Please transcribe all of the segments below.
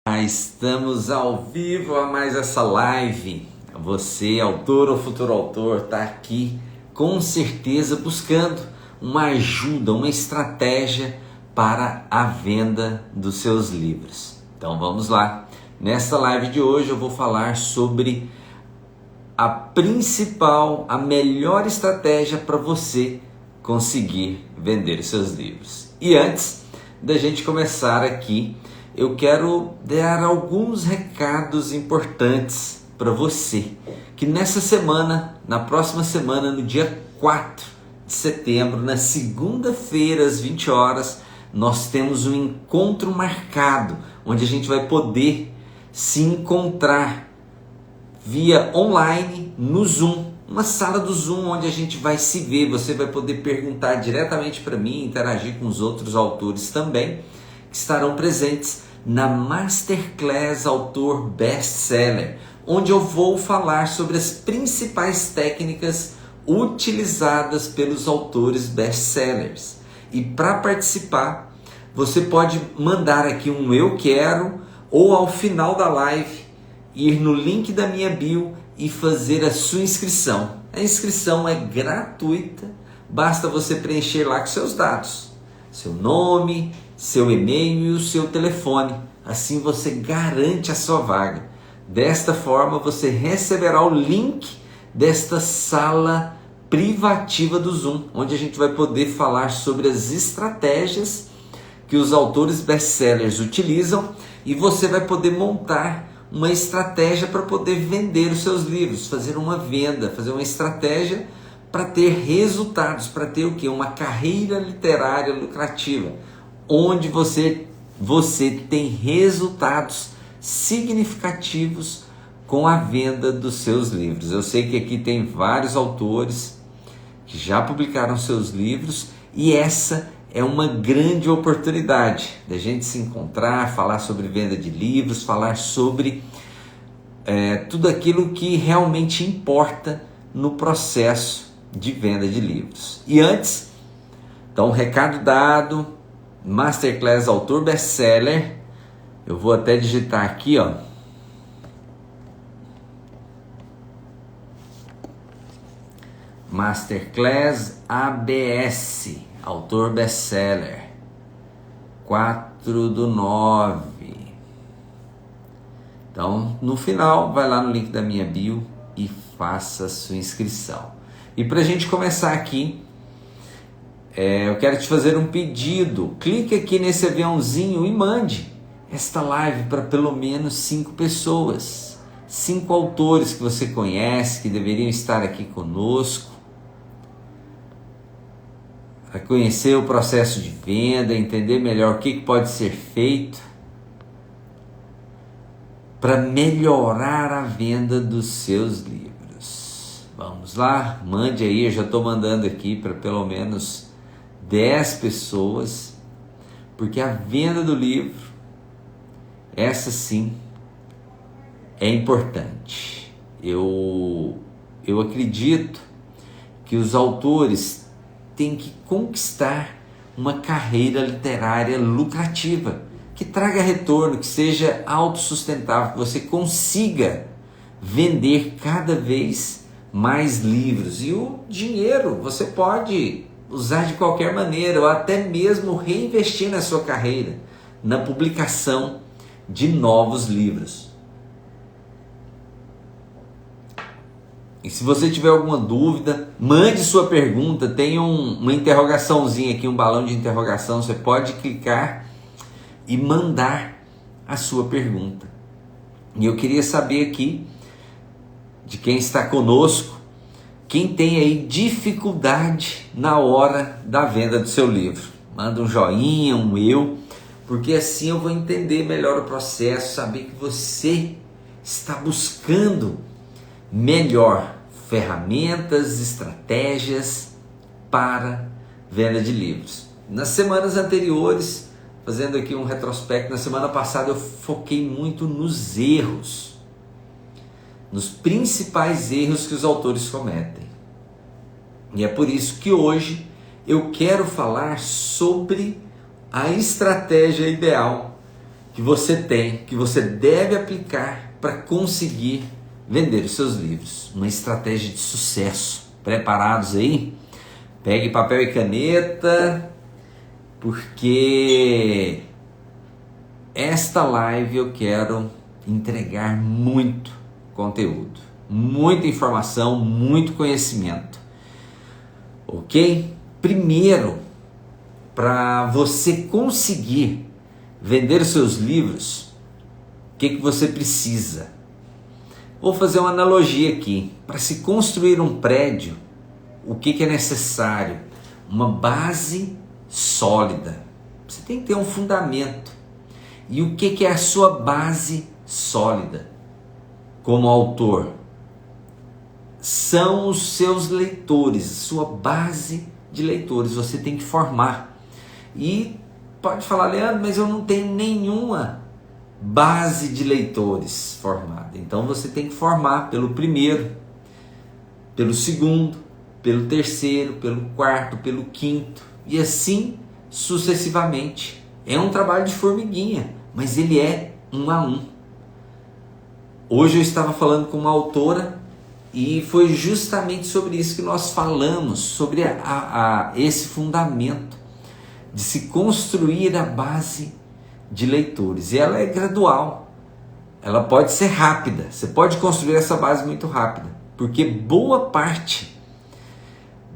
Estamos ao vivo a mais essa live. Você, autor ou futuro autor, está aqui com certeza buscando uma ajuda, uma estratégia para a venda dos seus livros. Então vamos lá. Nessa live de hoje eu vou falar sobre a principal, a melhor estratégia para você conseguir vender os seus livros. E antes da gente começar aqui, eu quero dar alguns recados importantes para você, que nessa semana, na próxima semana, no dia 4 de setembro, na segunda-feira às 20 horas, nós temos um encontro marcado, onde a gente vai poder se encontrar via online no Zoom, uma sala do Zoom onde a gente vai se ver. Você vai poder perguntar diretamente para mim, interagir com os outros autores também, que estarão presentes na Masterclass Autor Best-Seller, onde eu vou falar sobre as principais técnicas utilizadas pelos autores best-sellers. E para participar, você pode mandar aqui um eu quero, ou ao final da live, ir no link da minha bio e fazer a sua inscrição. A inscrição é gratuita, basta você preencher lá com seus dados, seu nome, seu e-mail e o seu telefone. Assim você garante a sua vaga. Desta forma você receberá o link desta sala privativa do Zoom, onde a gente vai poder falar sobre as estratégias que os autores best-sellers utilizam, e você vai poder montar uma estratégia para poder vender os seus livros, fazer uma venda, fazer uma estratégia para ter resultados, para ter o quê? Uma carreira literária lucrativa, onde você tem resultados significativos com a venda dos seus livros. Eu sei que aqui tem vários autores que já publicaram seus livros, e essa é uma grande oportunidade da gente se encontrar, falar sobre venda de livros, falar sobre tudo aquilo que realmente importa no processo de venda de livros. E antes, então, recado dado, Masterclass Autor Best-Seller, eu vou até digitar aqui, ó. Masterclass ABS, Autor Best-Seller, 4/9. Então, no final, vai lá no link da minha bio e faça a sua inscrição. E para a gente começar aqui, eu quero te fazer um pedido. Clique aqui nesse aviãozinho e mande esta live para pelo menos 5 pessoas. 5 autores que você conhece, que deveriam estar aqui conosco, para conhecer o processo de venda, entender melhor o que pode ser feito para melhorar a venda dos seus livros. Vamos lá, mande aí, eu já estou mandando aqui para pelo menos 10 pessoas, porque a venda do livro, essa sim, é importante. Eu acredito que os autores têm que conquistar uma carreira literária lucrativa, que traga retorno, que seja autossustentável, que você consiga vender cada vez mais livros. E o dinheiro você pode usar de qualquer maneira, ou até mesmo reinvestir na sua carreira, na publicação de novos livros. E se você tiver alguma dúvida, mande sua pergunta. Tem uma interrogaçãozinha aqui, um balão de interrogação. Você pode clicar e mandar a sua pergunta. E eu queria saber aqui, de quem está conosco, quem tem aí dificuldade na hora da venda do seu livro. Manda um joinha, um eu, porque assim eu vou entender melhor o processo, saber que você está buscando melhor ferramentas, estratégias para venda de livros. Nas semanas anteriores, fazendo aqui um retrospecto, na semana passada eu foquei muito nos erros, nos principais erros que os autores cometem. E é por isso que hoje eu quero falar sobre a estratégia ideal que você tem, que você deve aplicar para conseguir vender os seus livros. Uma estratégia de sucesso. Preparados aí? Pegue papel e caneta, porque esta live eu quero entregar muito conteúdo, muita informação, muito conhecimento. Ok? Primeiro, para você conseguir vender os seus livros, o que você precisa? Vou fazer uma analogia aqui. Para se construir um prédio, o que é necessário? Uma base sólida. Você tem que ter um fundamento. E o que é a sua base sólida? Como autor, são os seus leitores, sua base de leitores. Você tem que formar. E pode falar, Leandro, mas eu não tenho nenhuma base de leitores formada. Então você tem que formar pelo primeiro, pelo segundo, pelo terceiro, pelo quarto, pelo quinto e assim sucessivamente. É um trabalho de formiguinha, mas ele é um a um. Hoje eu estava falando com uma autora e foi justamente sobre isso que nós falamos, sobre esse fundamento de se construir a base de leitores. E ela é gradual, ela pode ser rápida, você pode construir essa base muito rápida, porque boa parte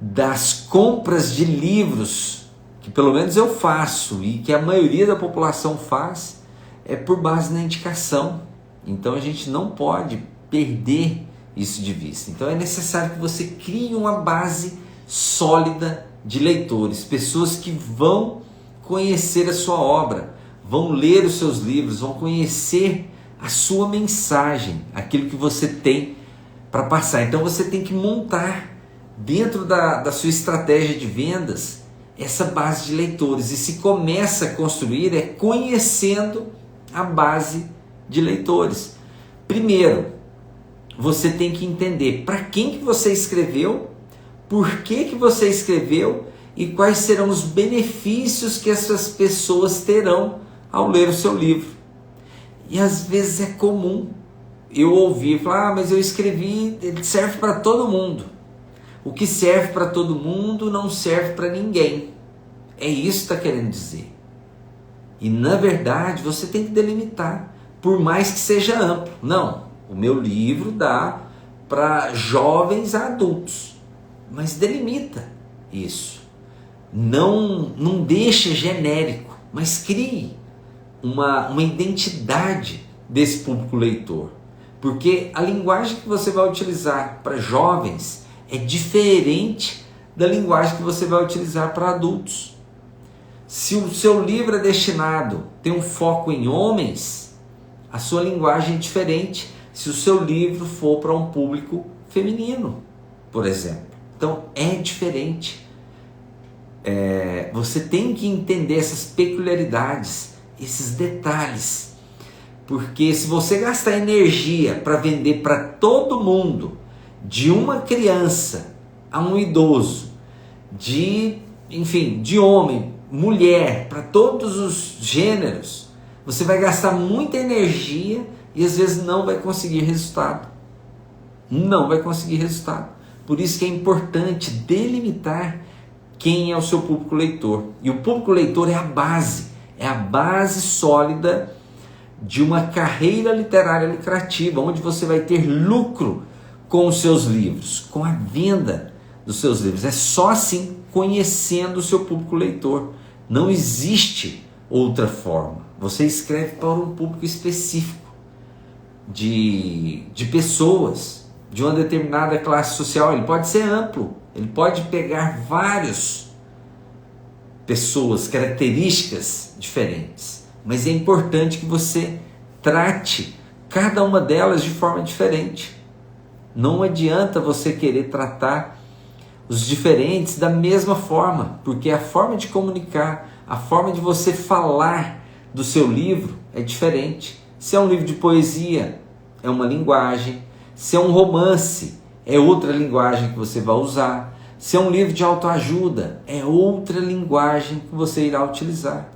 das compras de livros, que pelo menos eu faço e que a maioria da população faz, é por base na indicação. Então a gente não pode perder isso de vista. Então é necessário que você crie uma base sólida de leitores, pessoas que vão conhecer a sua obra, vão ler os seus livros, vão conhecer a sua mensagem, aquilo que você tem para passar. Então você tem que montar dentro da sua estratégia de vendas essa base de leitores. E se começa a construir é conhecendo a base de leitores. Primeiro, você tem que entender para quem que você escreveu, por que você escreveu e quais serão os benefícios que essas pessoas terão ao ler o seu livro. E às vezes é comum eu ouvir falar, mas eu escrevi, ele serve para todo mundo. O que serve para todo mundo não serve para ninguém. É isso que está querendo dizer. E na verdade você tem que delimitar, por mais que seja amplo. Não, o meu livro dá para jovens a adultos, mas delimita isso. Não deixa genérico, mas crie uma identidade desse público leitor. Porque a linguagem que você vai utilizar para jovens é diferente da linguagem que você vai utilizar para adultos. Se o seu livro é destinado, tem um foco em homens, a sua linguagem é diferente se o seu livro for para um público feminino, por exemplo. Então é diferente. Você tem que entender essas peculiaridades, esses detalhes, porque se você gastar energia para vender para todo mundo, de uma criança a um idoso, de homem, mulher, para todos os gêneros, você vai gastar muita energia e às vezes não vai conseguir resultado. Não vai conseguir resultado. Por isso que é importante delimitar quem é o seu público leitor. E o público leitor é a base sólida de uma carreira literária lucrativa, onde você vai ter lucro com os seus livros, com a venda dos seus livros. É só assim, conhecendo o seu público leitor. Não existe outra forma. Você escreve para um público específico de pessoas de uma determinada classe social. Ele pode ser amplo, ele pode pegar várias pessoas, características diferentes, mas é importante que você trate cada uma delas de forma diferente. Não adianta você querer tratar os diferentes da mesma forma, porque a forma de comunicar, a forma de você falar do seu livro é diferente. Se é um livro de poesia, é uma linguagem. Se é um romance, é outra linguagem que você vai usar. Se é um livro de autoajuda, é outra linguagem que você irá utilizar.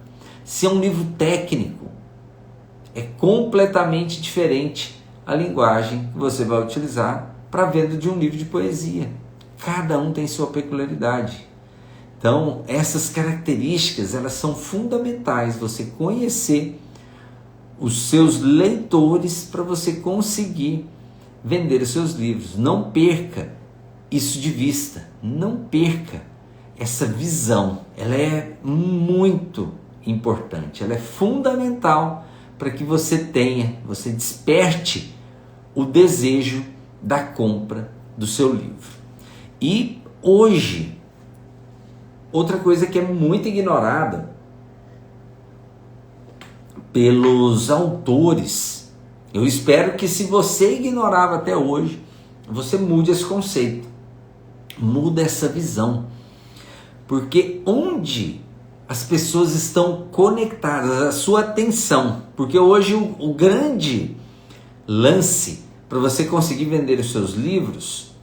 Se é um livro técnico, É completamente diferente a linguagem que você vai utilizar para a venda de um livro de poesia. Cada um tem sua peculiaridade. Então, essas características, elas são fundamentais, você conhecer os seus leitores para você conseguir vender os seus livros. Não perca isso de vista, não perca essa visão. Ela é muito importante, ela é fundamental para que você desperte o desejo da compra do seu livro. E hoje, outra coisa que é muito ignorada pelos autores, eu espero que, se você ignorava até hoje, você mude esse conceito, muda essa visão, porque onde as pessoas estão conectadas, a sua atenção, porque hoje o grande lance para você conseguir vender os seus livros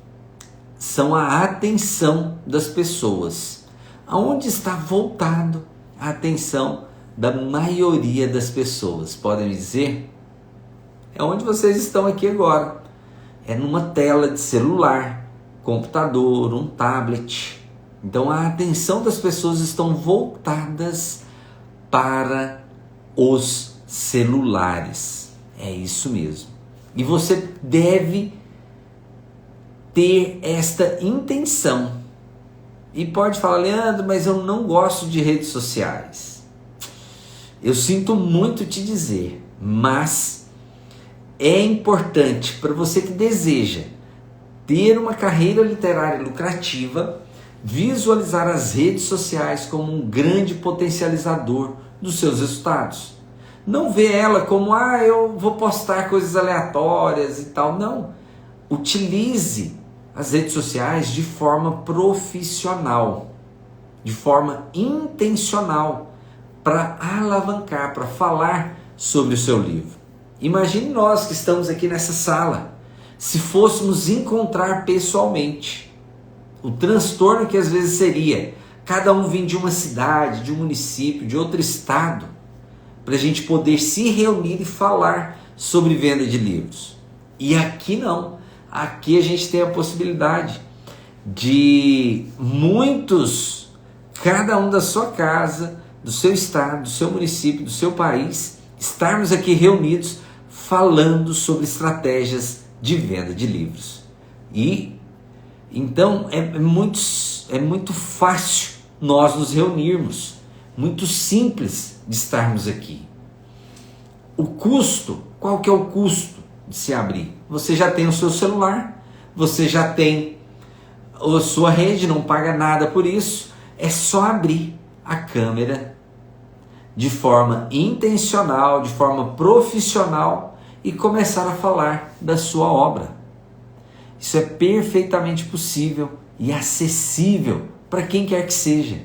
são a atenção das pessoas. Aonde está voltado a atenção da maioria das pessoas? Podem me dizer? É onde vocês estão aqui agora. É numa tela de celular, computador, um tablet. Então a atenção das pessoas estão voltadas para os celulares. É isso mesmo. E você deve ter esta intenção. E pode falar: Leandro, mas eu não gosto de redes sociais. Eu sinto muito te dizer, mas é importante para você que deseja ter uma carreira literária lucrativa, visualizar as redes sociais como um grande potencializador dos seus resultados. Não vê ela como: eu vou postar coisas aleatórias e tal. Não. Utilize as redes sociais de forma profissional, de forma intencional, para alavancar, para falar sobre o seu livro. Imagine nós que estamos aqui nessa sala, se fôssemos encontrar pessoalmente. O transtorno que às vezes seria cada um vir de uma cidade, de um município, de outro estado, para a gente poder se reunir e falar sobre venda de livros. E aqui não. Aqui a gente tem a possibilidade de muitos, cada um da sua casa, do seu estado, do seu município, do seu país, estarmos aqui reunidos falando sobre estratégias de venda de livros. E então é muito fácil nós nos reunirmos, muito simples de estarmos aqui. O custo, qual que é o custo de se abrir? Você já tem o seu celular, você já tem a sua rede, não paga nada por isso, é só abrir a câmera de forma intencional, de forma profissional e começar a falar da sua obra. Isso é perfeitamente possível e acessível para quem quer que seja.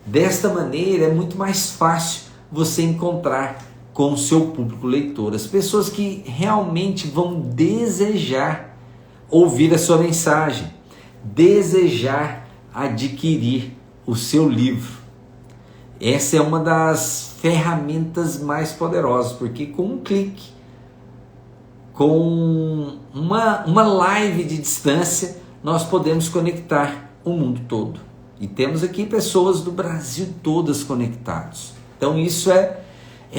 Desta maneira é muito mais fácil você encontrar com o seu público leitor, as pessoas que realmente vão desejar ouvir a sua mensagem, desejar adquirir o seu livro. Essa é uma das ferramentas mais poderosas, porque com um clique, com uma live de distância, nós podemos conectar o mundo todo. E temos aqui pessoas do Brasil todas conectadas. Então isso é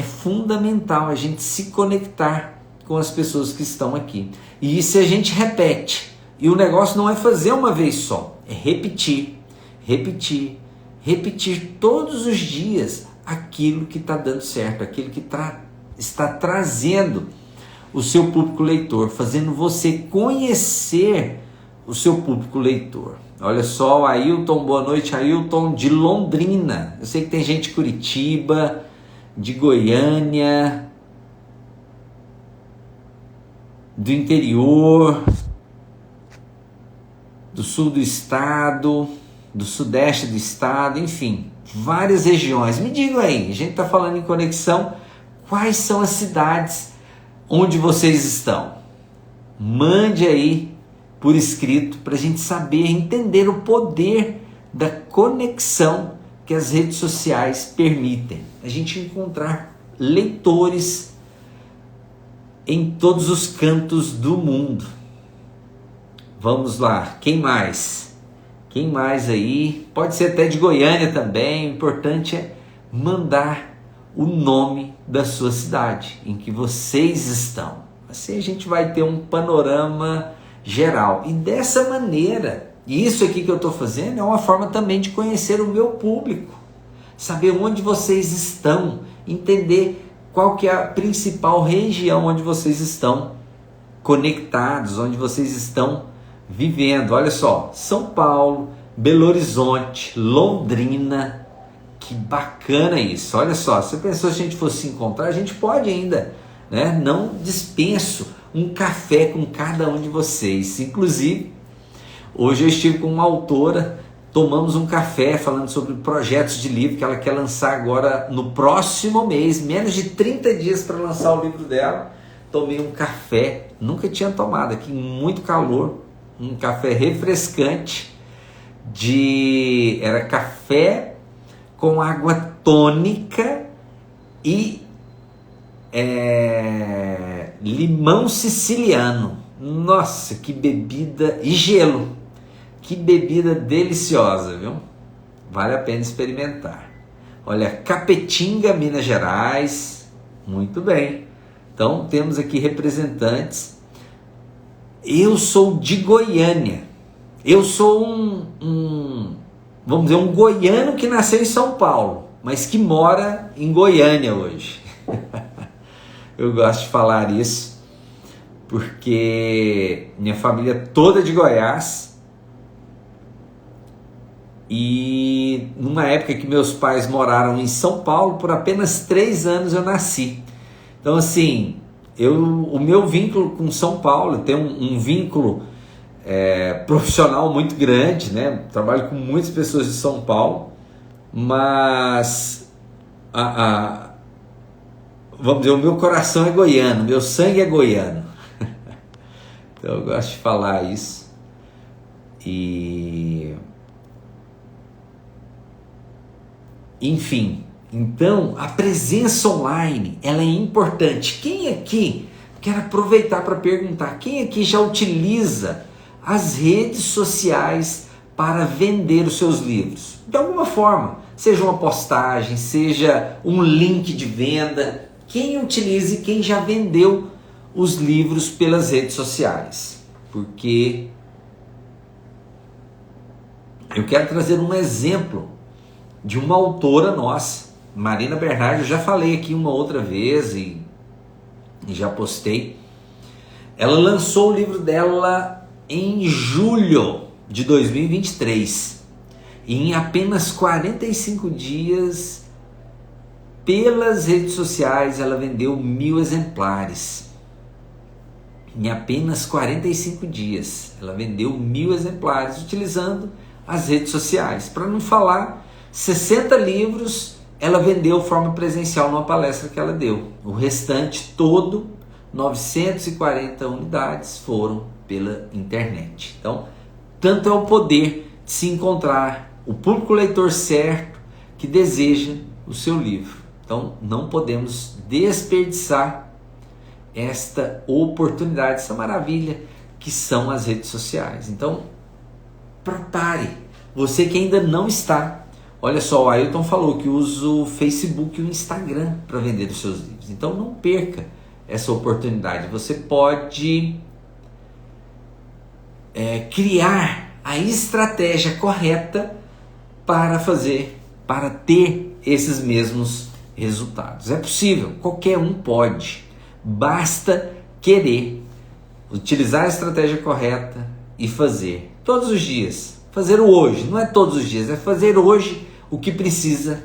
fundamental, a gente se conectar com as pessoas que estão aqui. E isso a gente repete. E o negócio não é fazer uma vez só, é repetir, repetir, repetir todos os dias aquilo que está dando certo, aquilo que está trazendo o seu público leitor, fazendo você conhecer o seu público leitor. Olha só, o Ailton, boa noite, Ailton de Londrina. Eu sei que tem gente de Curitiba, de Goiânia, do interior, do sul do estado, do sudeste do estado, enfim, várias regiões. Me digam aí, a gente está falando em conexão, quais são as cidades onde vocês estão? Mande aí por escrito para a gente saber, entender o poder da conexão que as redes sociais permitem. A gente encontrar leitores em todos os cantos do mundo. Vamos lá, quem mais? Quem mais aí? Pode ser até de Goiânia também. O importante é mandar o nome da sua cidade, em que vocês estão. Assim a gente vai ter um panorama geral. E dessa maneira, isso aqui que eu estou fazendo é uma forma também de conhecer o meu público. Saber onde vocês estão, entender qual que é a principal região onde vocês estão conectados, onde vocês estão vivendo. Olha só, São Paulo, Belo Horizonte, Londrina, que bacana isso. Olha só, você pensou se a gente fosse se encontrar, a gente pode ainda, né? Não dispenso um café com cada um de vocês. Inclusive, hoje eu estive com uma autora, tomamos um café falando sobre projetos de livro que ela quer lançar agora no próximo mês, menos de 30 dias para lançar o livro dela. Tomei um café, nunca tinha tomado aqui, muito calor, um café refrescante, era café com água tônica e limão siciliano. Nossa, que bebida, e gelo. Que bebida deliciosa, viu? Vale a pena experimentar. Olha, Capetinga, Minas Gerais. Muito bem. Então, temos aqui representantes. Eu sou de Goiânia. Eu sou vamos dizer, um goiano que nasceu em São Paulo, mas que mora em Goiânia hoje. Eu gosto de falar isso, porque minha família toda é de Goiás. E numa época que meus pais moraram em São Paulo, por apenas 3 anos eu nasci. Então assim, o meu vínculo com São Paulo, tem um vínculo profissional muito grande, né? Trabalho com muitas pessoas de São Paulo, mas vamos dizer, o meu coração é goiano, meu sangue é goiano. Então eu gosto de falar isso. Enfim, então a presença online, ela é importante. Quem aqui, quero aproveitar para perguntar, quem aqui já utiliza as redes sociais para vender os seus livros? De alguma forma, seja uma postagem, seja um link de venda. Quem utiliza e quem já vendeu os livros pelas redes sociais? Porque eu quero trazer um exemplo de uma autora nossa, Marina Bernardi. Eu já falei aqui uma outra vez e já postei. Ela lançou o livro dela em julho de 2023. E em apenas 45 dias, pelas redes sociais, ela vendeu 1.000 exemplares. Em apenas 45 dias, ela vendeu 1.000 exemplares utilizando as redes sociais. Para não falar, 60 livros ela vendeu de forma presencial numa palestra que ela deu. O restante todo, 940 unidades, foram pela internet. Então, tanto é o poder de se encontrar o público leitor certo que deseja o seu livro. Então, não podemos desperdiçar esta oportunidade, essa maravilha que são as redes sociais. Então, prepare. Você que ainda não está. Olha só, o Ailton falou que usa o Facebook e o Instagram para vender os seus livros. Então, não perca essa oportunidade. Você pode criar a estratégia correta para ter esses mesmos resultados. É possível, qualquer um pode. Basta querer utilizar a estratégia correta e fazer todos os dias. Fazer o hoje, não é todos os dias, é fazer hoje o que precisa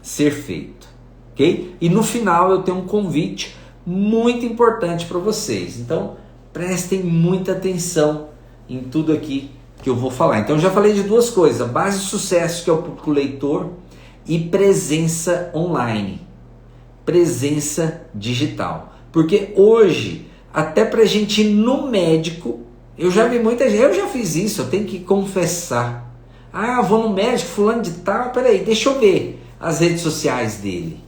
ser feito, ok? E no final eu tenho um convite muito importante para vocês. Então prestem muita atenção em tudo aqui que eu vou falar. Então eu já falei de duas coisas: a base de sucesso, que é o público leitor, e presença online, presença digital. Porque hoje, até para a gente ir no médico, eu já vi muita gente, eu já fiz isso, eu tenho que confessar. Ah, vou no médico, fulano de tal, peraí, deixa eu ver as redes sociais dele.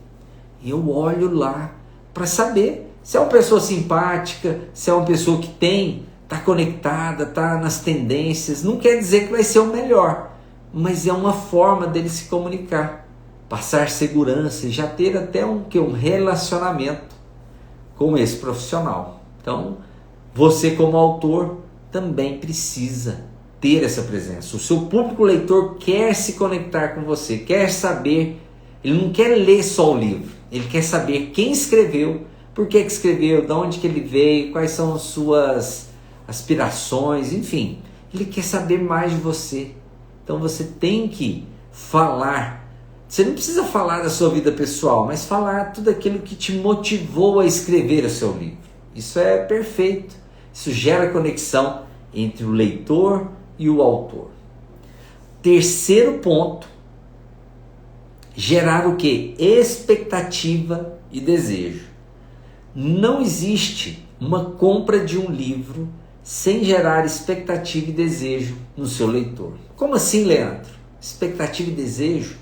Eu olho lá para saber Se é uma pessoa simpática, se é uma pessoa que está conectada, está nas tendências, não quer dizer que vai ser o melhor, mas é uma forma dele se comunicar, passar segurança e já ter até um relacionamento com esse profissional. Então, você como autor também precisa ter essa presença. O seu público leitor quer se conectar com você, quer saber, ele não quer ler só o livro, ele quer saber quem escreveu, por que escreveu, de onde que ele veio, quais são as suas aspirações, enfim. Ele quer saber mais de você. Então você tem que falar. Você não precisa falar da sua vida pessoal, mas falar tudo aquilo que te motivou a escrever o seu livro. Isso é perfeito. Isso gera conexão entre o leitor e o autor. Terceiro ponto, gerar o quê? Expectativa e desejo. Não existe uma compra de um livro sem gerar expectativa e desejo no seu leitor. Como assim, Leandro? Expectativa e desejo?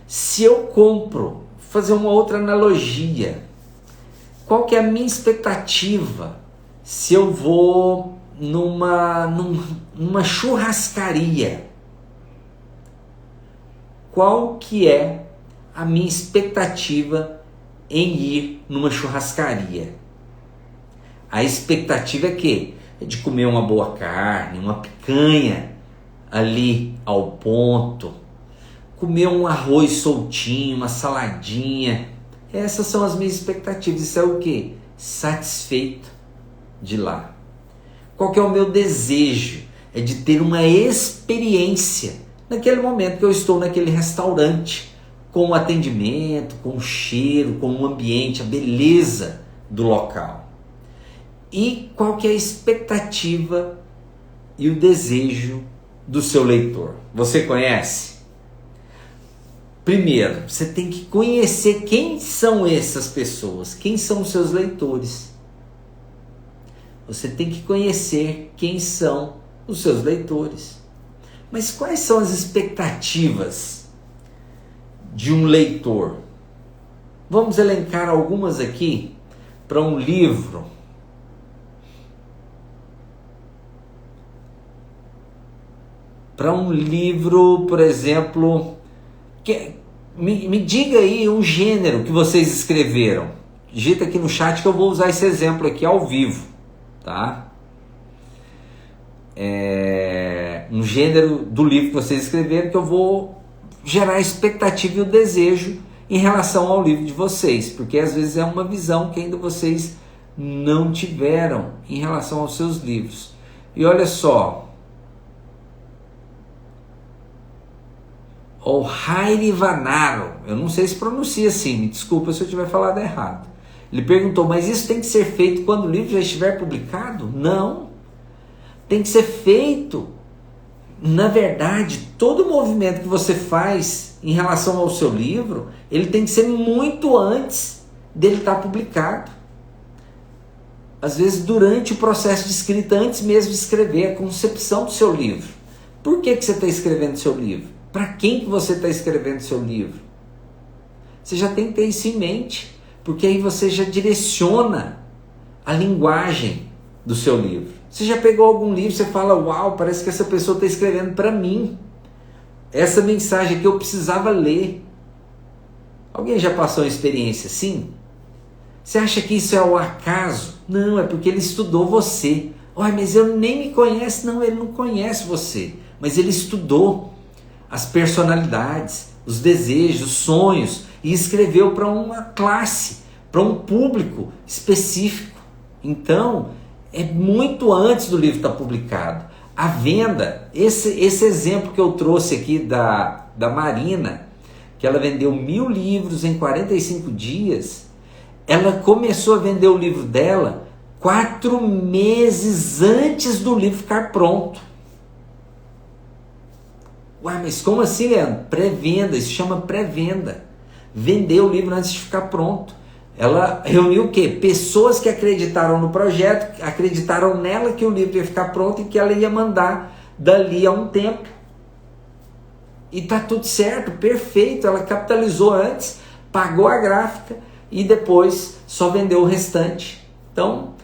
Se eu compro, vou fazer uma outra analogia. Qual que é a minha expectativa se eu vou numa churrascaria? Qual que é a minha expectativa em ir numa churrascaria? A expectativa é que? É de comer uma boa carne, uma picanha ali ao ponto, comer um arroz soltinho, uma saladinha. Essas são as minhas expectativas. Isso é o quê? Satisfeito de lá. Qual que é o meu desejo? É de ter uma experiência naquele momento que eu estou naquele restaurante, com o atendimento, com o cheiro, com o ambiente, a beleza do local. E qual que é a expectativa e o desejo do seu leitor? Você conhece? Primeiro, você tem que conhecer quem são essas pessoas, quem são os seus leitores. Você tem que conhecer quem são os seus leitores. Mas quais são as expectativas de um leitor? Vamos elencar algumas aqui para um livro. Para um livro, por exemplo, me diga aí um gênero que vocês escreveram. Digita aqui no chat que eu vou usar esse exemplo aqui ao vivo, tá? Um gênero do livro que vocês escreveram que eu vou gerar a expectativa e o desejo em relação ao livro de vocês, porque às vezes é uma visão que ainda vocês não tiveram em relação aos seus livros. E olha só, o Hairi Vanaro, eu não sei se pronuncia assim, me desculpa se eu tiver falado errado. Ele perguntou, mas isso tem que ser feito quando o livro já estiver publicado? Não, tem que ser feito, na verdade, todo movimento que você faz em relação ao seu livro, ele tem que ser muito antes dele estar publicado. Às vezes durante o processo de escrita, antes mesmo de escrever, a concepção do seu livro. Por que você está escrevendo seu livro? Para quem que você está escrevendo seu livro? Você já tem que ter isso em mente, porque aí você já direciona a linguagem do seu livro. Você já pegou algum livro e você fala, uau, parece que essa pessoa está escrevendo para mim. Essa mensagem que eu precisava ler. Alguém já passou uma experiência assim? Você acha que isso é o acaso? Não, é porque ele estudou você. Olha, mas ele nem me conhece. Não, ele não conhece você, mas ele estudou as personalidades, os desejos, os sonhos, e escreveu para uma classe, para um público específico. Então, é muito antes do livro estar publicado. A venda, esse exemplo que eu trouxe aqui da Marina, que ela vendeu 1000 livros em 45 dias, ela começou a vender o livro dela 4 meses antes do livro ficar pronto. Ué, mas como assim, Leandro? Pré-venda, isso chama pré-venda. Vender o livro antes de ficar pronto. Ela reuniu o quê? Pessoas que acreditaram no projeto, acreditaram nela que o livro ia ficar pronto e que ela ia mandar dali a um tempo. E tá tudo certo, perfeito. Ela capitalizou antes, pagou a gráfica, e depois só vender o restante. Então,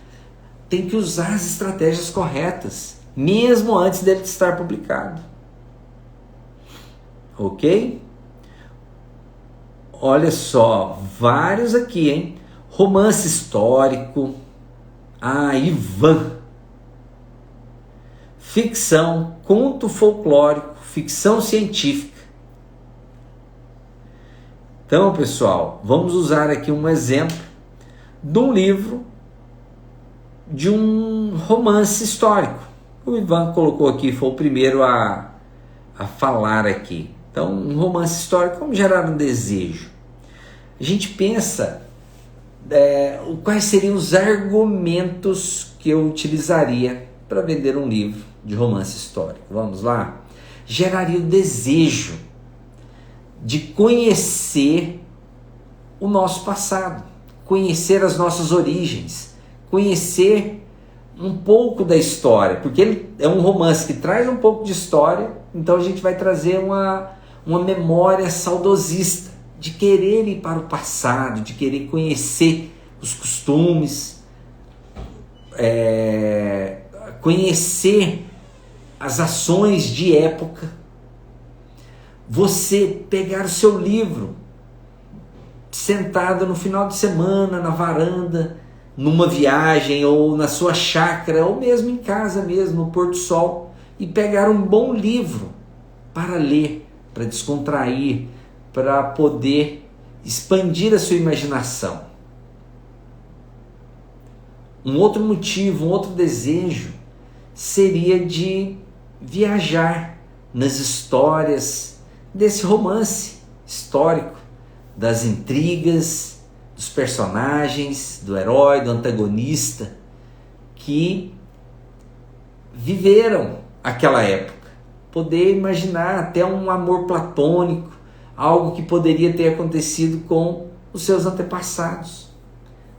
tem que usar as estratégias corretas, mesmo antes dele estar publicado. Ok? Olha só, vários aqui, hein? Romance histórico, Ivan. Ficção, conto folclórico, ficção científica. Então, pessoal, vamos usar aqui um exemplo de um livro de um romance histórico. O Ivan colocou aqui, foi o primeiro a falar aqui. Então, um romance histórico, como gerar um desejo? A gente pensa quais seriam os argumentos que eu utilizaria para vender um livro de romance histórico. Vamos lá? Geraria o desejo de conhecer o nosso passado, conhecer as nossas origens, conhecer um pouco da história, porque ele é um romance que traz um pouco de história, então a gente vai trazer uma memória saudosista, de querer ir para o passado, de querer conhecer os costumes, conhecer as ações de época. Você pegar o seu livro, sentado no final de semana, na varanda, numa viagem, ou na sua chácara, ou mesmo em casa mesmo, no pôr do sol, e pegar um bom livro para ler, para descontrair, para poder expandir a sua imaginação. Um outro motivo, um outro desejo seria de viajar nas histórias desse romance histórico, das intrigas, dos personagens, do herói, do antagonista, que viveram aquela época. Poder imaginar até um amor platônico, algo que poderia ter acontecido com os seus antepassados.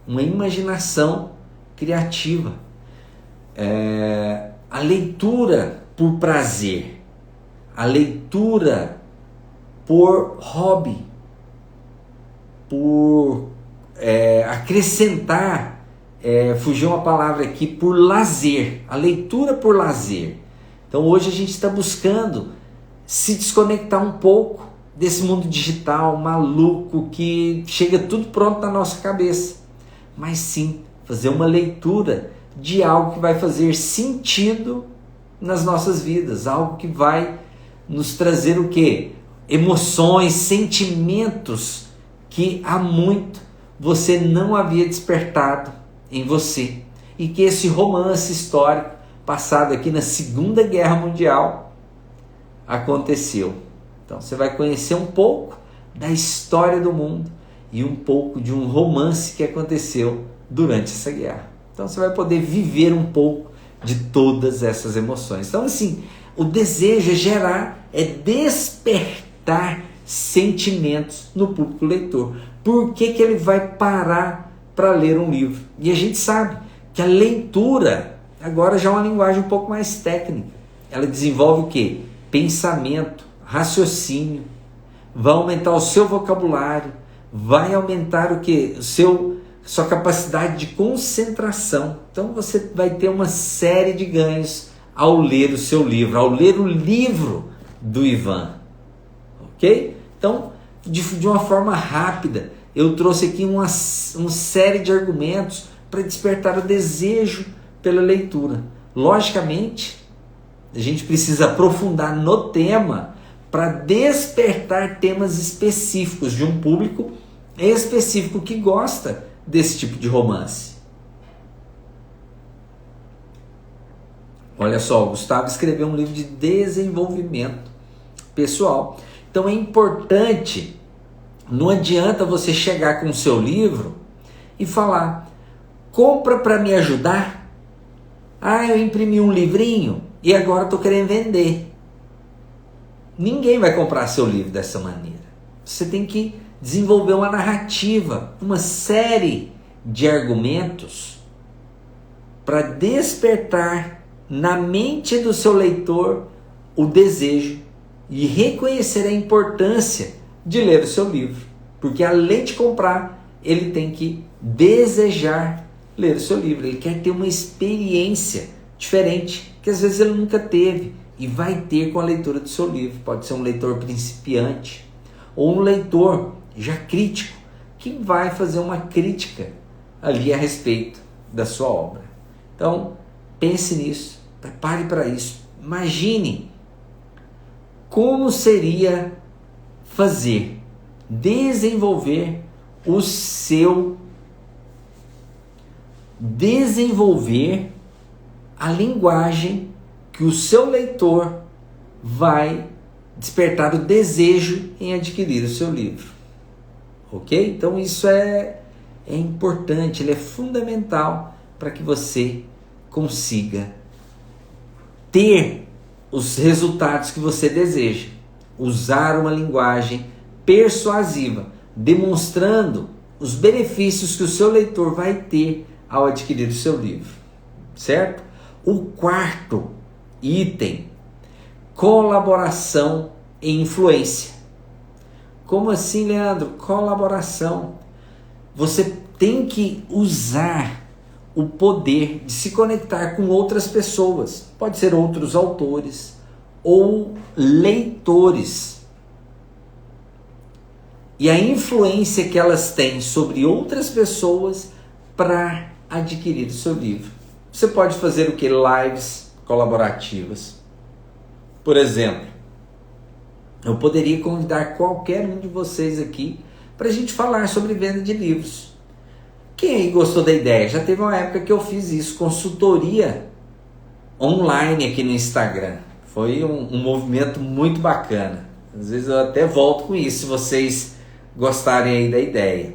Uma imaginação criativa. A leitura por prazer, a leitura por hobby, por acrescentar, fugiu uma palavra aqui, por lazer, a leitura por lazer. Então hoje a gente está buscando se desconectar um pouco desse mundo digital maluco que chega tudo pronto na nossa cabeça, mas sim fazer uma leitura de algo que vai fazer sentido nas nossas vidas, algo que vai nos trazer o quê? Emoções, sentimentos que há muito você não havia despertado em você, e que esse romance histórico passado aqui na Segunda Guerra Mundial aconteceu. Então você vai conhecer um pouco da história do mundo e um pouco de um romance que aconteceu durante essa guerra. Então você vai poder viver um pouco de todas essas emoções. Então assim, o desejo é gerar, é despertar sentimentos no público leitor. Por que ele vai parar para ler um livro? E a gente sabe que a leitura agora já é uma linguagem um pouco mais técnica. Ela desenvolve o quê? Pensamento, raciocínio, vai aumentar o seu vocabulário, vai aumentar o quê? Sua capacidade de concentração. Então você vai ter uma série de ganhos ao ler o seu livro, ao ler o livro do Ivan. Ok? Então, de uma forma rápida, eu trouxe aqui uma série de argumentos para despertar o desejo pela leitura. Logicamente, a gente precisa aprofundar no tema para despertar temas específicos de um público específico que gosta desse tipo de romance. Olha só, o Gustavo escreveu um livro de desenvolvimento pessoal. Então é importante, não adianta você chegar com o seu livro e falar, compra para me ajudar. Eu imprimi um livrinho e agora estou querendo vender. Ninguém vai comprar seu livro dessa maneira. Você tem que desenvolver uma narrativa, uma série de argumentos para despertar na mente do seu leitor o desejo e reconhecer a importância de ler o seu livro. Porque além de comprar, ele tem que desejar ler o seu livro. Ele quer ter uma experiência diferente, que às vezes ele nunca teve e vai ter com a leitura do seu livro. Pode ser um leitor principiante ou um leitor já crítico, que vai fazer uma crítica ali a respeito da sua obra. Então, pense nisso, prepare para isso. Imagine como seria desenvolver a linguagem que o seu leitor vai despertar o desejo em adquirir o seu livro. Ok? Então isso é importante, ele é fundamental para que você consiga ter os resultados que você deseja. Usar uma linguagem persuasiva, demonstrando os benefícios que o seu leitor vai ter ao adquirir o seu livro. Certo? O quarto item: colaboração e influência. Como assim, Leandro? Colaboração. Você tem que usar o poder de se conectar com outras pessoas. Pode ser outros autores ou leitores. E a influência que elas têm sobre outras pessoas para adquirir o seu livro. Você pode fazer o que? Lives colaborativas. Por exemplo, eu poderia convidar qualquer um de vocês aqui para a gente falar sobre venda de livros. Quem aí gostou da ideia? Já teve uma época que eu fiz isso, consultoria online aqui no Instagram. Foi um movimento muito bacana. Às vezes eu até volto com isso, se vocês gostarem aí da ideia.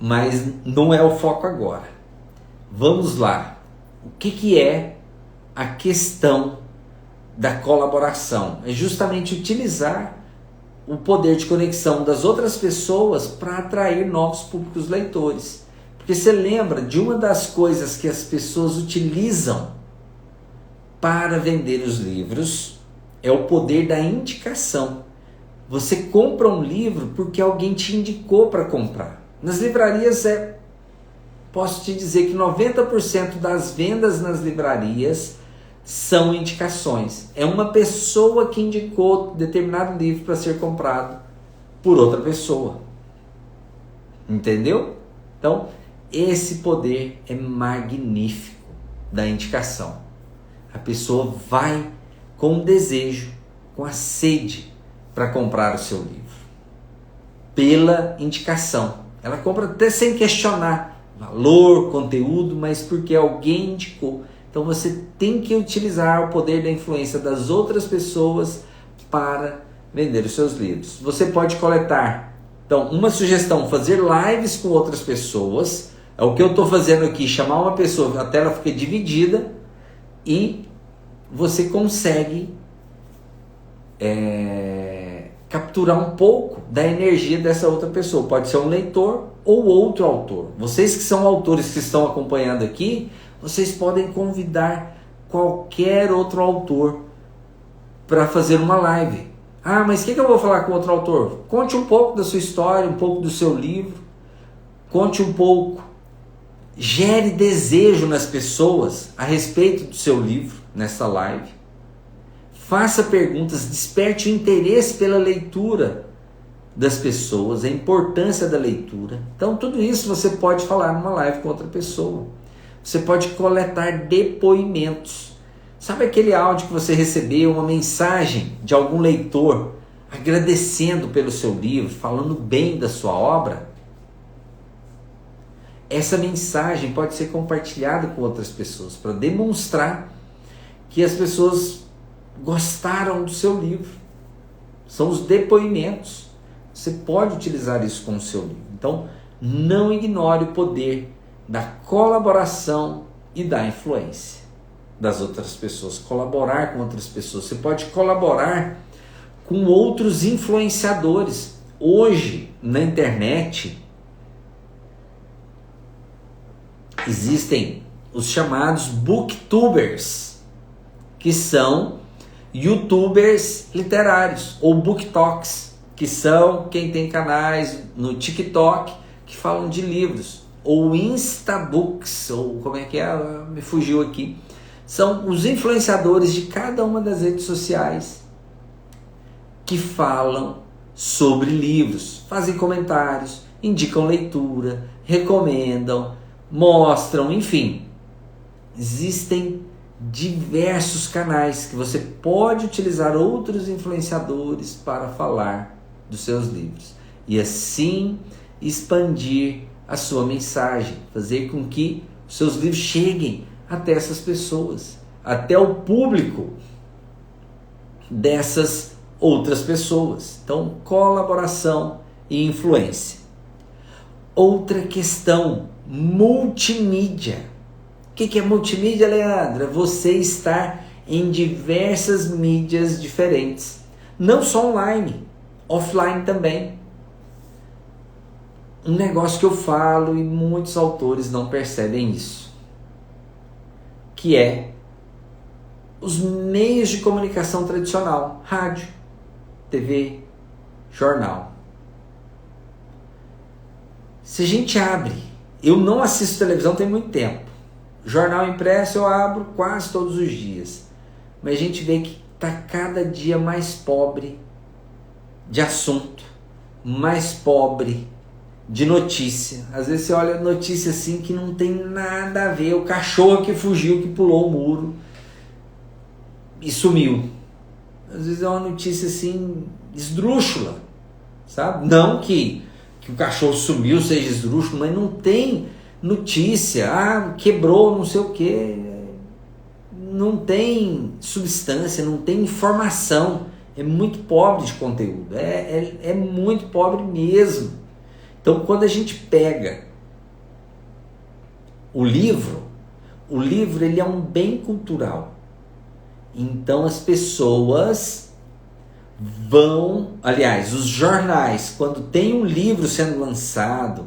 Mas não é o foco agora. Vamos lá. O que é a questão da colaboração? É justamente utilizar o poder de conexão das outras pessoas para atrair novos públicos leitores. Porque você lembra de uma das coisas que as pessoas utilizam para vender os livros é o poder da indicação. Você compra um livro porque alguém te indicou para comprar. Nas livrarias posso te dizer que 90% das vendas nas livrarias são indicações. É uma pessoa que indicou determinado livro para ser comprado por outra pessoa. Entendeu? Então, esse poder é magnífico da indicação. A pessoa vai com o desejo, com a sede para comprar o seu livro. Pela indicação. Ela compra até sem questionar valor, conteúdo, mas porque alguém indicou. Então você tem que utilizar o poder da influência das outras pessoas para vender os seus livros. Você pode coletar. Então, uma sugestão: fazer lives com outras pessoas. É o que eu estou fazendo aqui, chamar uma pessoa, a tela fica dividida e você consegue capturar um pouco da energia dessa outra pessoa. Pode ser um leitor ou outro autor. Vocês que são autores que estão acompanhando aqui, vocês podem convidar qualquer outro autor para fazer uma live. Ah, mas o que eu vou falar com outro autor? Conte um pouco da sua história, um pouco do seu livro. Conte um pouco. Gere desejo nas pessoas a respeito do seu livro nessa live. Faça perguntas, desperte o interesse pela leitura das pessoas, a importância da leitura. Então tudo isso você pode falar numa live com outra pessoa. Você pode coletar depoimentos. Sabe aquele áudio que você recebeu, uma mensagem de algum leitor agradecendo pelo seu livro, falando bem da sua obra? Essa mensagem pode ser compartilhada com outras pessoas para demonstrar que as pessoas gostaram do seu livro. São os depoimentos. Você pode utilizar isso com o seu livro. Então, não ignore o poder da colaboração e da influência das outras pessoas. Colaborar com outras pessoas. Você pode colaborar com outros influenciadores. Hoje, na internet, existem os chamados booktubers, que são youtubers literários, ou booktalks, que são quem tem canais no TikTok, que falam de livros, ou Instabooks, ou como é que é? Me fugiu aqui. São os influenciadores de cada uma das redes sociais que falam sobre livros, fazem comentários, indicam leitura, recomendam, mostram, enfim. Existem diversos canais que você pode utilizar outros influenciadores para falar dos seus livros e assim expandir a sua mensagem, fazer com que os seus livros cheguem até essas pessoas, até o público dessas outras pessoas. Então, colaboração e influência. Outra questão, multimídia. O que é multimídia, Leandro? É você estar em diversas mídias diferentes. Não só online, offline também. Um negócio que eu falo e muitos autores não percebem isso, que é os meios de comunicação tradicional, rádio, TV, jornal. Se a gente abre, eu não assisto televisão tem muito tempo, jornal impresso eu abro quase todos os dias, mas a gente vê que está cada dia mais pobre de assunto, mais pobre de notícia. Às vezes você olha notícia assim que não tem nada a ver, o cachorro que fugiu, que pulou o muro e sumiu. Às vezes é uma notícia assim esdrúxula, sabe? Não que o cachorro sumiu seja esdrúxulo, mas não tem notícia, quebrou não sei o que, não tem substância, não tem informação, é muito pobre de conteúdo, é muito pobre mesmo. Então quando a gente pega o livro ele é um bem cultural, então as pessoas os jornais, quando tem um livro sendo lançado,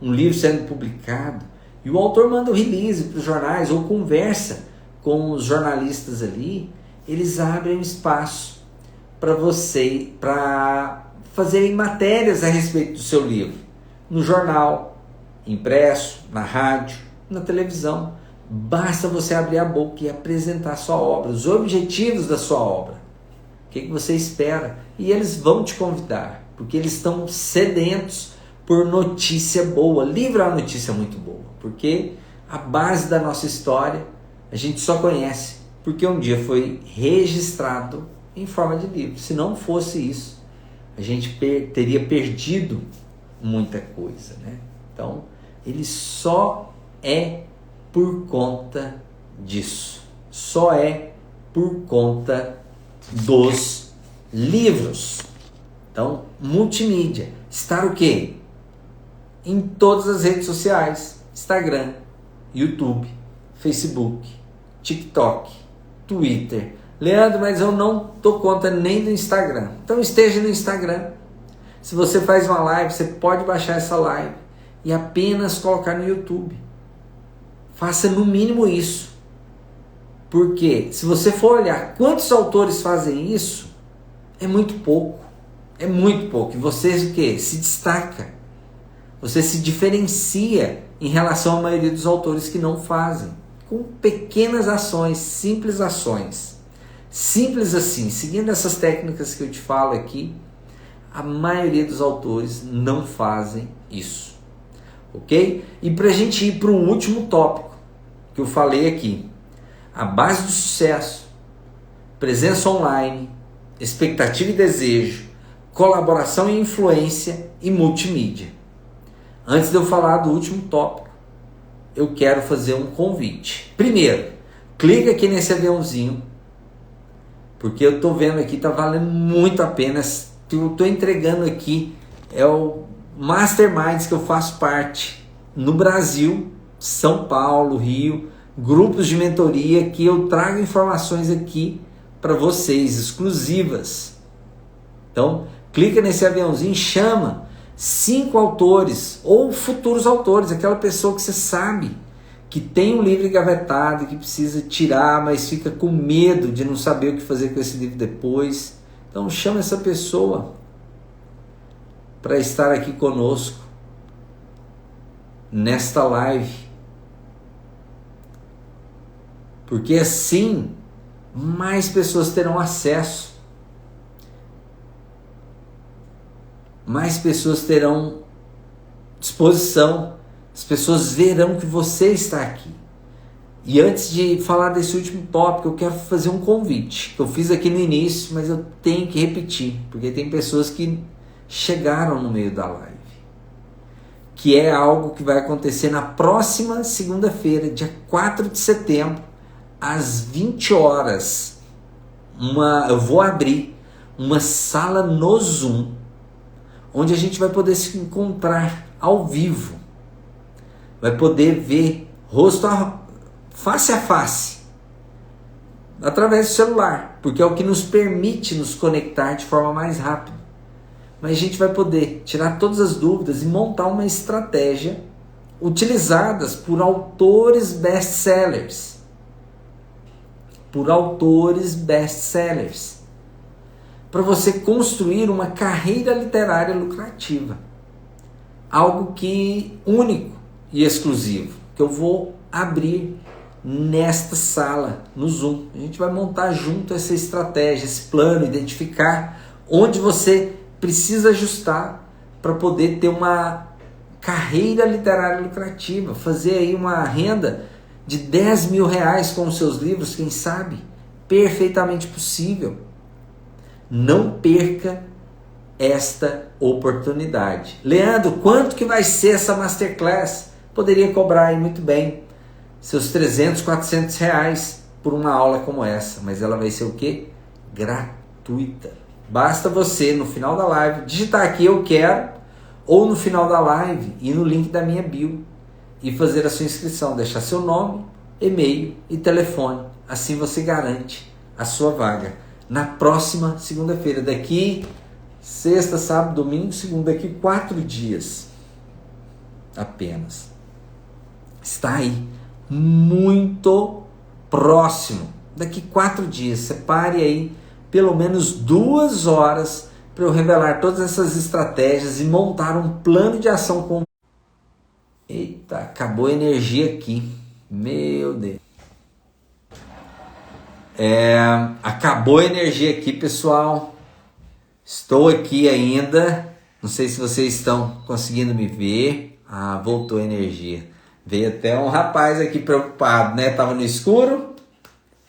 um livro sendo publicado, e o autor manda o release para os jornais, ou conversa com os jornalistas ali, eles abrem um espaço para fazerem matérias a respeito do seu livro, no jornal, impresso, na rádio, na televisão. Basta você abrir a boca e apresentar a sua obra, os objetivos da sua obra. O que você espera? E eles vão te convidar, porque eles estão sedentos por notícia boa. Livro é uma notícia muito boa, porque a base da nossa história a gente só conhece porque um dia foi registrado em forma de livro. Se não fosse isso, a gente teria perdido muita coisa, né? Então, ele só é por conta disso. Só é por conta dos livros. Então, multimídia. Estar o quê? Em todas as redes sociais. Instagram, YouTube, Facebook, TikTok, Twitter. Leandro, mas eu não dou conta nem do Instagram. Então esteja no Instagram. Se você faz uma live, você pode baixar essa live e apenas colocar no YouTube. Faça no mínimo isso. Porque se você for olhar quantos autores fazem isso, é muito pouco. É muito pouco. E você o quê? Se destaca. Você se diferencia em relação à maioria dos autores que não fazem. Com pequenas ações, simples ações. Simples assim, seguindo essas técnicas que eu te falo aqui, a maioria dos autores não fazem isso. Ok? E para a gente ir para um último tópico que eu falei aqui. A base do sucesso, presença online, expectativa e desejo, colaboração e influência e multimídia. Antes de eu falar do último tópico, eu quero fazer um convite. Primeiro, clica aqui nesse aviãozinho, porque eu estou vendo aqui, está valendo muito a pena. Eu estou entregando aqui, é o Masterminds que eu faço parte no Brasil, São Paulo, Rio, grupos de mentoria que eu trago informações aqui para vocês, exclusivas. Então, clica nesse aviãozinho, chama 5 autores ou futuros autores, aquela pessoa que você sabe que tem um livro engavetado, que precisa tirar, mas fica com medo de não saber o que fazer com esse livro depois. Então, chama essa pessoa para estar aqui conosco nesta live. Porque assim, mais pessoas terão acesso. Mais pessoas terão disposição. As pessoas verão que você está aqui. E antes de falar desse último tópico, eu quero fazer um convite, que eu fiz aqui no início, mas eu tenho que repetir, porque tem pessoas que chegaram no meio da live. Que é algo que vai acontecer na próxima segunda-feira, dia 4 de setembro, às 20 horas. Eu vou abrir uma sala no Zoom, onde a gente vai poder se encontrar ao vivo. Vai poder ver face a face, através do celular, porque é o que nos permite nos conectar de forma mais rápida. Mas a gente vai poder tirar todas as dúvidas e montar uma estratégia utilizadas por autores best-sellers. Para você construir uma carreira literária lucrativa. Algo único e exclusivo, que eu vou abrir nesta sala, no Zoom. A gente vai montar junto essa estratégia, esse plano, identificar onde você precisa ajustar para poder ter uma carreira literária lucrativa, fazer aí uma renda de 10 mil reais com os seus livros, quem sabe? Perfeitamente possível. Não perca esta oportunidade. Leandro, quanto que vai ser essa Masterclass? Poderia cobrar aí muito bem seus 300, 400 reais por uma aula como essa, mas ela vai ser o quê? Gratuita. Basta você, no final da live, digitar aqui eu quero, ou no final da live, ir no link da minha bio e fazer a sua inscrição, deixar seu nome, e-mail e telefone. Assim você garante a sua vaga. Na próxima segunda-feira, daqui sexta, sábado, domingo, segunda, daqui 4 dias apenas. Está aí, muito próximo. Daqui 4 dias, separe aí pelo menos 2 horas para eu revelar todas essas estratégias e montar um plano de ação com... Eita, acabou a energia aqui. Meu Deus. Acabou a energia aqui, pessoal. Estou aqui ainda. Não sei se vocês estão conseguindo me ver. Voltou a energia. Veio até um rapaz aqui preocupado, né? Tava no escuro.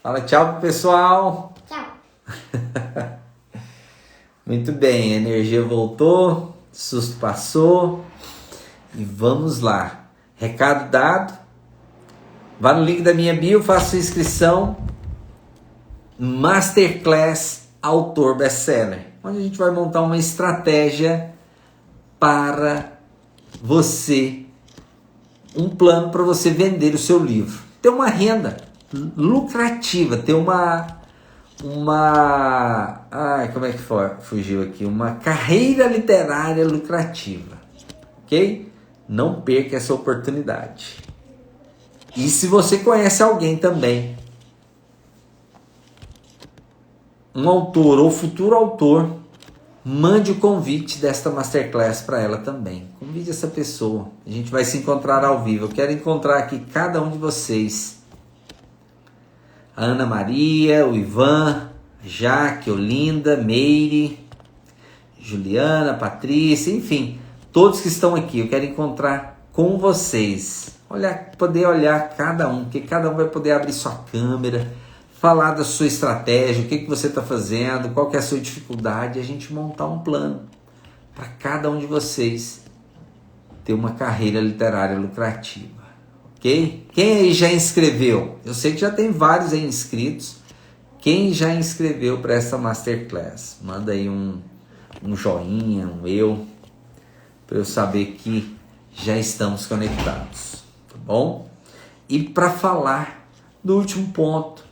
Fala tchau pro pessoal. Tchau. Muito bem, a energia voltou, susto passou. E vamos lá. Recado dado. Vá no link da minha bio, faça sua inscrição. Masterclass Autor Bestseller, onde a gente vai montar uma estratégia para você, um plano para você vender o seu livro, ter uma renda lucrativa, ter como é que fugiu aqui? Uma carreira literária lucrativa, ok? Não perca essa oportunidade. E se você conhece alguém também, um autor ou futuro autor, mande o convite desta Masterclass para ela também. Convide essa pessoa. A gente vai se encontrar ao vivo. Eu quero encontrar aqui cada um de vocês. A Ana Maria, o Ivan, a Jaque, Olinda, Meire, Juliana, Patrícia, enfim, todos que estão aqui. Eu quero encontrar com vocês. Poder olhar cada um, porque cada um vai poder abrir sua câmera, falar da sua estratégia, o que você está fazendo, qual que é a sua dificuldade, e a gente montar um plano para cada um de vocês ter uma carreira literária lucrativa, ok? Quem aí já inscreveu? Eu sei que já tem vários aí inscritos. Quem já inscreveu para essa Masterclass? Manda aí um joinha, um eu, para eu saber que já estamos conectados, tá bom? E para falar do último ponto,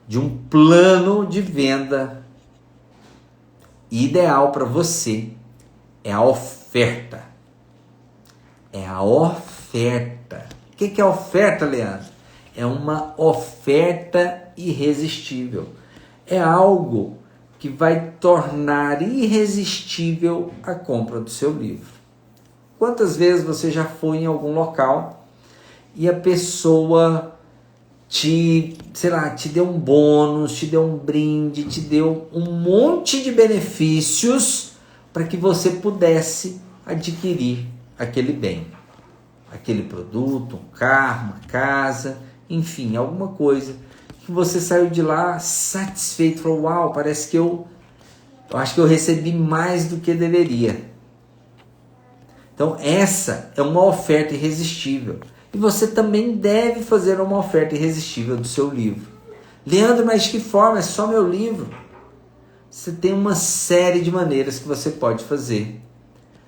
de um plano de venda ideal para você, é a oferta. É a oferta. O que é oferta, Leandro? É uma oferta irresistível. É algo que vai tornar irresistível a compra do seu livro. Quantas vezes você já foi em algum local e a pessoa te deu um bônus, te deu um brinde, te deu um monte de benefícios para que você pudesse adquirir aquele bem, aquele produto, um carro, uma casa, enfim, alguma coisa que você saiu de lá satisfeito, falou, uau, parece que eu acho que eu recebi mais do que deveria. Então essa é uma oferta irresistível. E você também deve fazer uma oferta irresistível do seu livro. Leandro, mas de que forma? É só meu livro? Você tem uma série de maneiras que você pode fazer.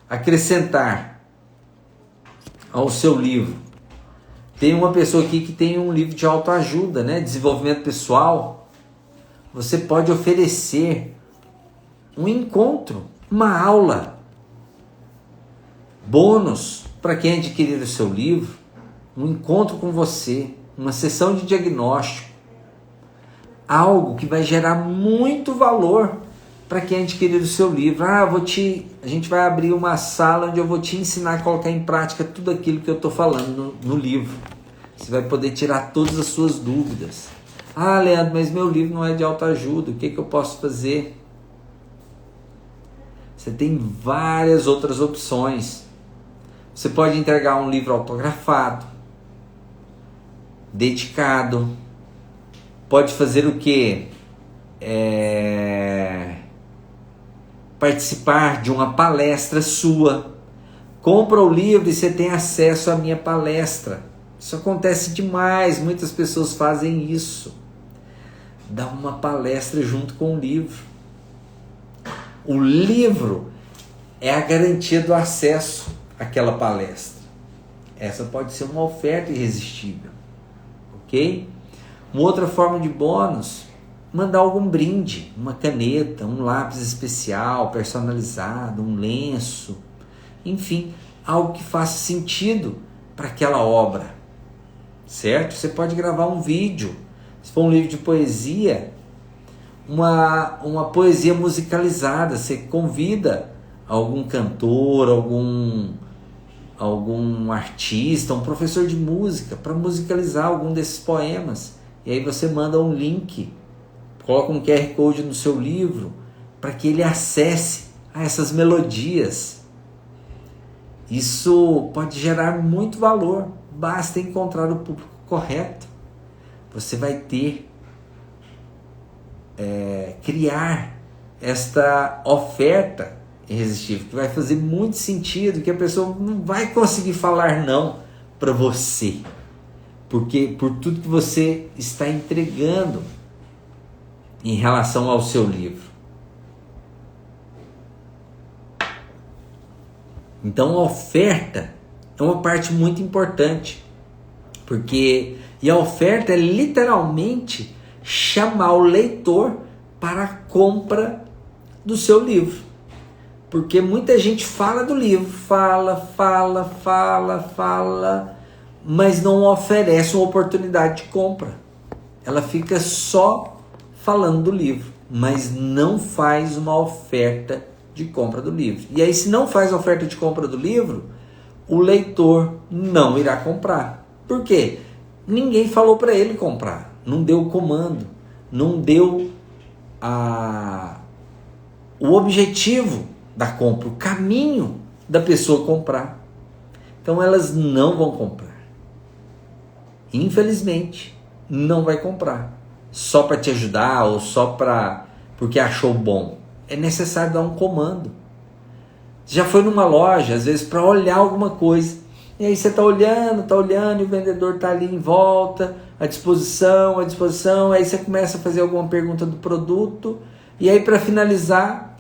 Acrescentar ao seu livro. Tem uma pessoa aqui que tem um livro de autoajuda, né? Desenvolvimento pessoal. Você pode oferecer um encontro, uma aula, bônus para quem adquirir o seu livro, um encontro com você, uma sessão de diagnóstico, algo que vai gerar muito valor para quem adquirir o seu livro. A gente vai abrir uma sala onde eu vou te ensinar a colocar em prática tudo aquilo que eu estou falando no livro. Você vai poder tirar todas as suas dúvidas. Ah, Leandro, mas meu livro não é de autoajuda, o que eu posso fazer? Você tem várias outras opções. Você pode entregar um livro autografado, dedicado. Pode fazer o quê? Participar de uma palestra sua. Compra o livro e você tem acesso à minha palestra. Isso acontece demais, muitas pessoas fazem isso. Dá uma palestra junto com o livro. O livro é a garantia do acesso àquela palestra. Essa pode ser uma oferta irresistível. Ok? Uma outra forma de bônus, mandar algum brinde, uma caneta, um lápis especial, personalizado, um lenço, enfim, algo que faça sentido para aquela obra, certo? Você pode gravar um vídeo, se for um livro de poesia, uma poesia musicalizada, você convida algum cantor, algum artista, um professor de música para musicalizar algum desses poemas. E aí você manda um link, coloca um QR Code no seu livro para que ele acesse a essas melodias. Isso pode gerar muito valor, basta encontrar o público correto. Você vai ter, criar esta oferta irresistível, que vai fazer muito sentido, que a pessoa não vai conseguir falar não para você, porque por tudo que você está entregando em relação ao seu livro. Então a oferta é uma parte muito importante, e a oferta é literalmente chamar o leitor para a compra do seu livro. Porque muita gente fala do livro, fala, mas não oferece uma oportunidade de compra. Ela fica só falando do livro, mas não faz uma oferta de compra do livro. E aí, se não faz a oferta de compra do livro, o leitor não irá comprar. Por quê? Ninguém falou para ele comprar, não deu o comando, não deu o objetivo da compra, o caminho da pessoa comprar. Então elas não vão comprar. Infelizmente, não vai comprar. Só para te ajudar ou só porque achou bom. É necessário dar um comando. Já foi numa loja, às vezes, para olhar alguma coisa. E aí você está olhando, e o vendedor está ali em volta, à disposição. Aí você começa a fazer alguma pergunta do produto. E aí, para finalizar,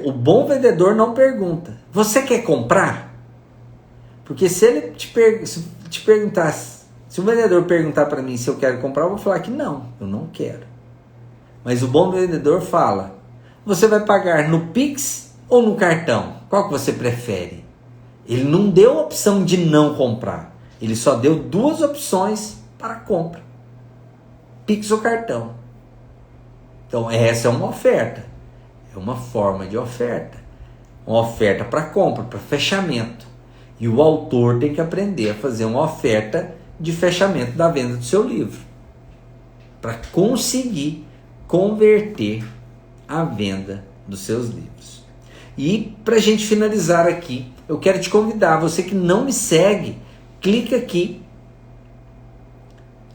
o bom vendedor não pergunta: você quer comprar? Porque se ele te perguntasse, se o vendedor perguntar para mim se eu quero comprar, eu vou falar que não, eu não quero. Mas o bom vendedor fala: você vai pagar no Pix ou no cartão? Qual que você prefere? Ele não deu a opção de não comprar. Ele só deu duas opções para compra: Pix ou cartão. Então essa é uma oferta. É uma forma de oferta. uma oferta para compra, para fechamento. E o autor tem que aprender a fazer uma oferta de fechamento da venda do seu livro, para conseguir converter a venda dos seus livros. E para a gente finalizar aqui, eu quero te convidar, você que não me segue, clica aqui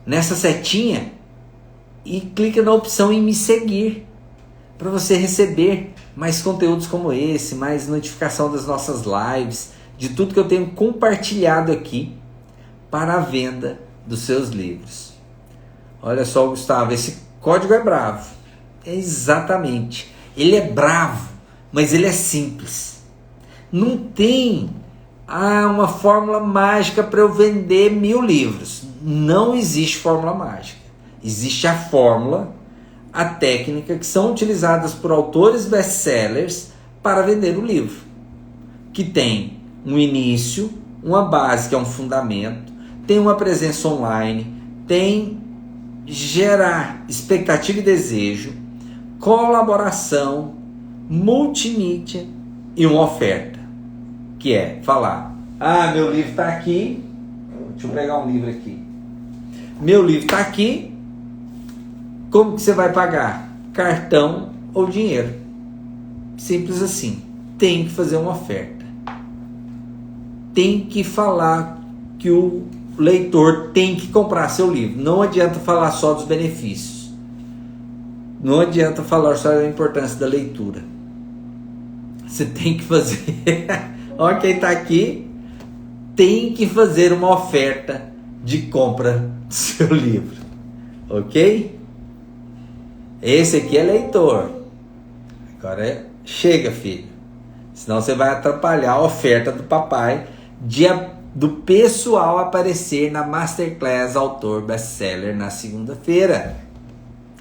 nessa setinha e clica na opção em me seguir, para você receber mais conteúdos como esse, mais notificação das nossas lives, de tudo que eu tenho compartilhado aqui para a venda dos seus livros. Olha só, Gustavo, esse código é bravo. É exatamente. Ele é bravo, mas ele é simples. Não tem uma fórmula mágica para eu vender 1000 livros. Não existe fórmula mágica. Existe a fórmula, a técnica que são utilizadas por autores best-sellers para vender o livro. Que tem um início, uma base que é um fundamento, tem uma presença online, tem gerar expectativa e desejo, colaboração, multimídia e uma oferta, que é falar, meu livro está aqui, deixa eu pegar um livro aqui, meu livro está aqui, como que você vai pagar? Cartão ou dinheiro? Simples assim. Tem que fazer uma oferta, tem que falar que o leitor tem que comprar seu livro. Não adianta falar só dos benefícios. Não adianta falar só da importância da leitura. Você tem que fazer... Olha quem está aqui. Tem que fazer uma oferta de compra do seu livro. Ok? Esse aqui é leitor. Agora chega, filho. Senão você vai atrapalhar a oferta do papai do pessoal aparecer na Masterclass Autor Bestseller na segunda-feira.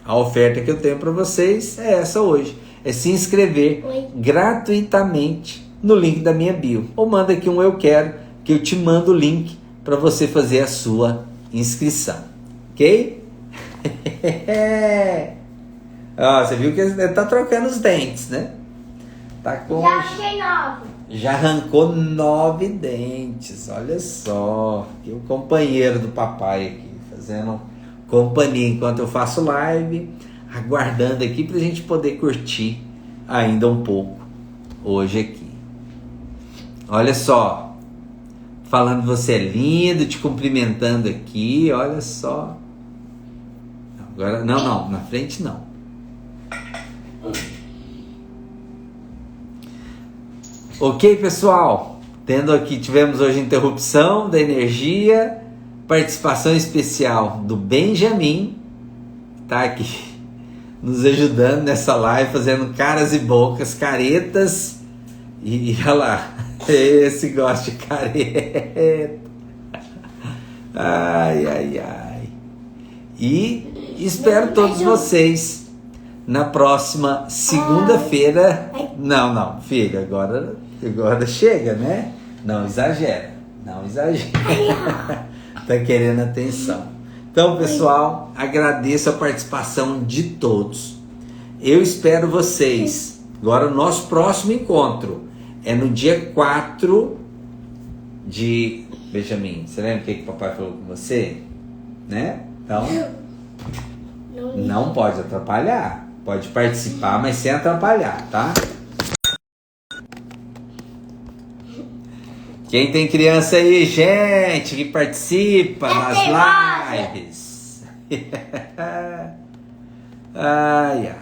A oferta que eu tenho para vocês é essa hoje. É se inscrever gratuitamente no link da minha bio. Ou manda aqui um eu quero, que eu te mando o link para você fazer a sua inscrição. Ok? Você viu que ele tá trocando os dentes, né? Tá com... Já achei 9. Já arrancou 9 dentes, olha só. E o companheiro do papai aqui, fazendo companhia enquanto eu faço live, aguardando aqui pra gente poder curtir ainda um pouco hoje aqui. Olha só, falando que você é lindo, te cumprimentando aqui, olha só. Agora, não, na frente não. Ok, pessoal? Tivemos hoje interrupção da energia, participação especial do Benjamin, tá aqui nos ajudando nessa live, fazendo caras e bocas, caretas, e olha lá, esse gosta de careta. Ai. E espero todos vocês na próxima segunda-feira. Não, filho, agora chega, né? Não exagera. Tá querendo atenção. Então, pessoal, agradeço a participação de todos. Eu espero vocês. Agora, o nosso próximo encontro é no dia 4 de... Benjamin, você lembra o que o papai falou com você? Né? Então, não pode atrapalhar. Pode participar, mas sem atrapalhar, tá? Quem tem criança aí, gente, que participa nas lives. Ai.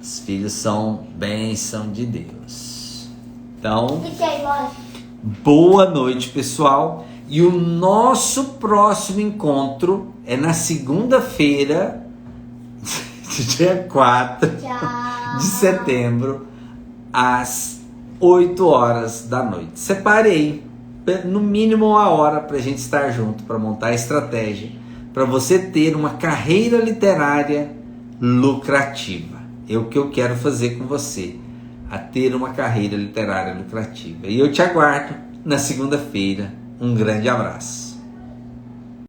Os filhos são bênção de Deus. Então, boa noite, pessoal. E o nosso próximo encontro é na segunda-feira, dia 4 de setembro, às 8 horas da noite. Separei no mínimo 1 hora para a gente estar junto, para montar a estratégia, para você ter uma carreira literária lucrativa. É o que eu quero fazer com você, a ter uma carreira literária lucrativa. E eu te aguardo na segunda-feira. Um grande abraço.